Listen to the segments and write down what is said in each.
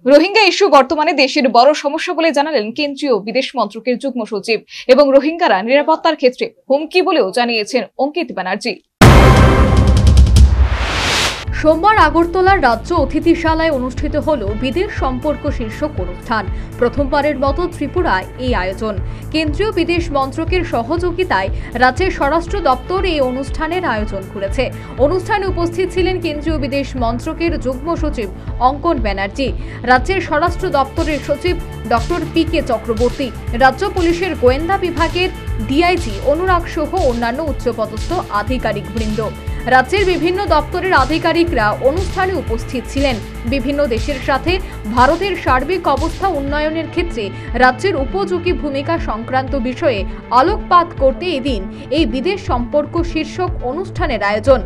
Rohingya issue বর্তমানে দেশের বড় সমস্যা বলে জানালেন কেন্দ্রীয় বিদেশ মন্ত্রকের যুগ্ম সচিব এবং রোহিঙ্গারা নিরাপত্তার ক্ষেত্রে হুমকি বলেও জানিয়েছেন অঙ্কিত ব্যানার্জি। সোমবার আগরতলার রাজ্য অতিথিশালায় অনুষ্ঠিত হল বিদেশ সম্পর্ক শীর্ষক অনুষ্ঠান। প্রথমবারের মতো ত্রিপুরায় এই আয়োজন। কেন্দ্রীয় বিদেশ মন্ত্রকের সহযোগিতায় রাজ্যের স্বরাষ্ট্র দপ্তর এই অনুষ্ঠানের আয়োজন করেছে। অনুষ্ঠানে উপস্থিত ছিলেন কেন্দ্রীয় বিদেশ মন্ত্রকের যুগ্ম সচিব অঙ্কন ব্যানার্জি, রাজ্যের স্বরাষ্ট্র দপ্তরের সচিব ডক্টর পি.কে. চক্রবর্তী, রাজ্য পুলিশের গোয়েন্দা বিভাগের ডিআইজি অনুরাগ সহ অন্যান্য উচ্চপদস্থ আধিকারিকবৃন্দ। রাজ্যের বিভিন্ন দপ্তরের আধিকারিকরা অনুষ্ঠানে উপস্থিত ছিলেন। বিভিন্ন দেশের সাথে ভারতের সার্বিক অবস্থা উন্নয়নের ক্ষেত্রে রাজ্যের উপযোগী ভূমিকা সংক্রান্ত বিষয়ে আলোকপাত করতে এদিন এই বিদেশ সম্পর্ক শীর্ষক অনুষ্ঠানের আয়োজন।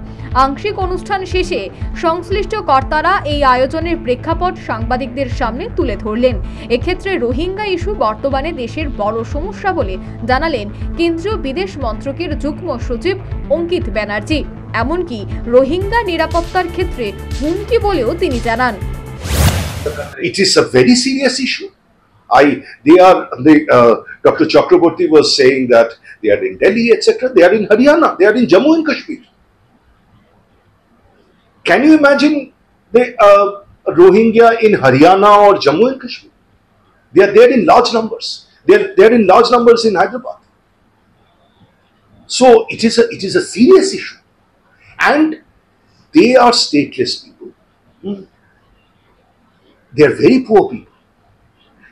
আংশিক অনুষ্ঠান শেষে সংশ্লিষ্ট কর্তারা এই আয়োজনের প্রেক্ষাপট সাংবাদিকদের সামনে তুলে ধরলেন। এক্ষেত্রে রোহিঙ্গা ইস্যু বর্তমানে দেশের বড় সমস্যা বলে জানালেন কেন্দ্রীয় বিদেশ মন্ত্রকের যুগ্ম সচিব অঙ্কিত ব্যানার্জি। এমনকি রোহিঙ্গা নিরাপত্তার ক্ষেত্রে হুমকি বলেও তিনি জানান। It is a very serious issue. Dr. Chakraborty was saying that they are in Delhi, etc. They are in Haryana. They are in Jammu and Kashmir. Can you imagine the Rohingya in Haryana or Jammu and Kashmir? They are there in large numbers. They are in large numbers in Hyderabad. So it is a serious issue. And they are stateless people. They are very poor people.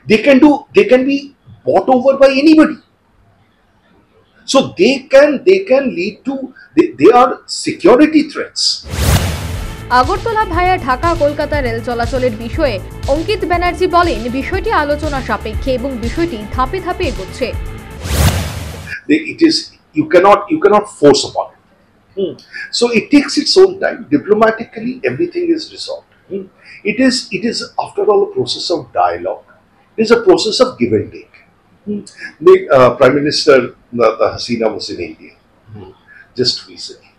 They can be bought over by anybody. So they can lead to, they are security threats. Agartala via Dhaka Kolkata rail চলাচলের বিষয়ে অঙ্কিত ব্যানার্জি বলেন, বিষয়টি আলোচনা সাপেক্ষে এবং বিষয়টি ধাপে ধাপে এগোচ্ছে। You cannot force upon it. So it takes its own time. Diplomatically, everything is resolved. It is after all a process of dialogue. It is a process of give and take. The Prime Minister Hasina was in India just recently.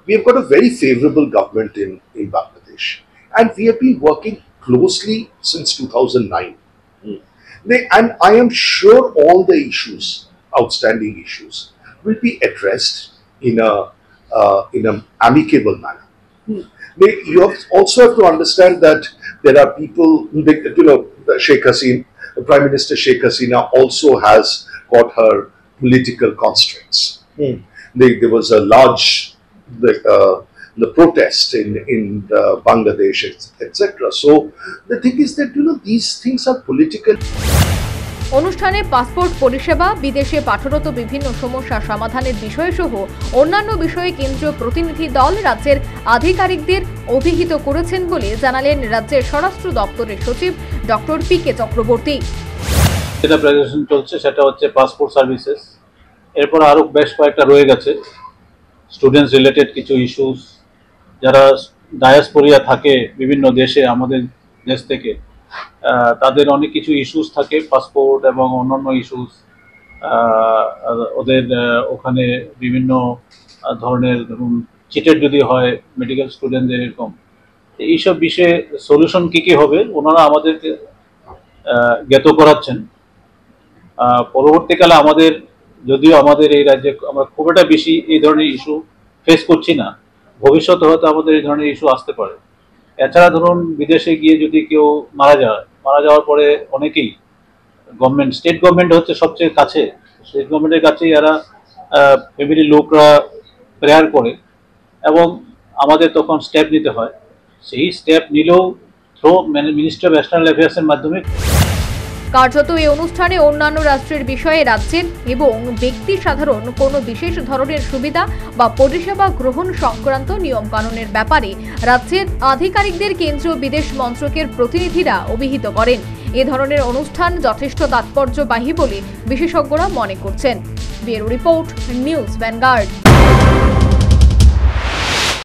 We have got a very favorable government in Bangladesh, and we have been working closely since 2009. And I am sure all the issues, outstanding issues, will be addressed in an amicable manner. You also have to understand that there are people, Sheikh Hasina, Prime Minister Sheikh Hasina also has got her political constraints. There was a large the protest in Bangladesh, etc. So the thing is that these things are political. অনুষ্ঠানে passport পরিষেবা, বিদেশে পাঠরত বিভিন্ন সমস্যা সমাধানের বিষয় সহ অন্যান্য বিষয়ে কেন্দ্রীয় প্রতিনিধি দল রাজ্যের আধিকারিকদের অভিহিত করেছেন বলে জানালেন রাজ্যের স্বরাষ্ট্র দপ্তরের সচিব ডক্টর পি.কে. চক্রবর্তী। যেটা প্রেজেন্টেশন চলছে সেটা হচ্ছে পাসপোর্ট সার্ভিসেস, এরপর আরো বেশ কয়েকটা রয়ে গেছে স্টুডেন্টস রিলেটেড কিছু ইস্যুস। যারা ডায়াসপোরিয়া থাকে বিভিন্ন দেশে, আমাদের দেশ থেকে, তাদের অনেক কিছু ইস্যুস থাকে, পাসপোর্ট এবং অন্যান্য ইস্যুস। ওদের ওখানে বিভিন্ন ধরনের, ধরুন চিটেড যদি হয় মেডিকেল স্টুডেন্টদের, এরকম এইসব বিষয়ে সলিউশন কী হবে ওনারা আমাদেরকে জ্ঞাত করাচ্ছেন। পরবর্তীকালে যদিও আমাদের এই রাজ্যে আমরা খুব একটা বেশি এই ধরনের ইস্যু ফেস করছি না, ভবিষ্যতে হয়তো আমাদের এই ধরনের ইস্যু আসতে পারে। এছাড়া ধরুন বিদেশে গিয়ে যদি কেউ মারা যাওয়ার পরে অনেকেই স্টেট গভর্নমেন্ট হচ্ছে সবচেয়ে কাছে, স্টেট গভর্নমেন্টের কাছেই এরা ফ্যামিলির লোকরা প্রেয়ার করে এবং আমাদের তখন স্টেপ নিতে হয়। সেই স্টেপ নিলেও থ্রু মিনিস্ট্রি অফ এক্সটার্নাল অ্যাফেয়ার্সের মাধ্যমে। কার্যত এই অনুষ্ঠানে অন্যান্য রাষ্ট্রের বিষয়ে রাজ্যের এবং ব্যক্তি সাধারণ কোনো বিশেষ ধরনের সুবিধা বা পরিষেবা গ্রহণ সংক্রান্ত নিয়মকানুনের ব্যাপারে রাজ্যের আধিকারিকদের কেন্দ্রীয় বিদেশ মন্ত্রকের প্রতিনিধিরা অভিহিত করেন। এ ধরনের অনুষ্ঠান যথেষ্ট তাৎপর্যবাহী বলে বিশেষজ্ঞরা মনে করছেন। Bureau report, news vanguard.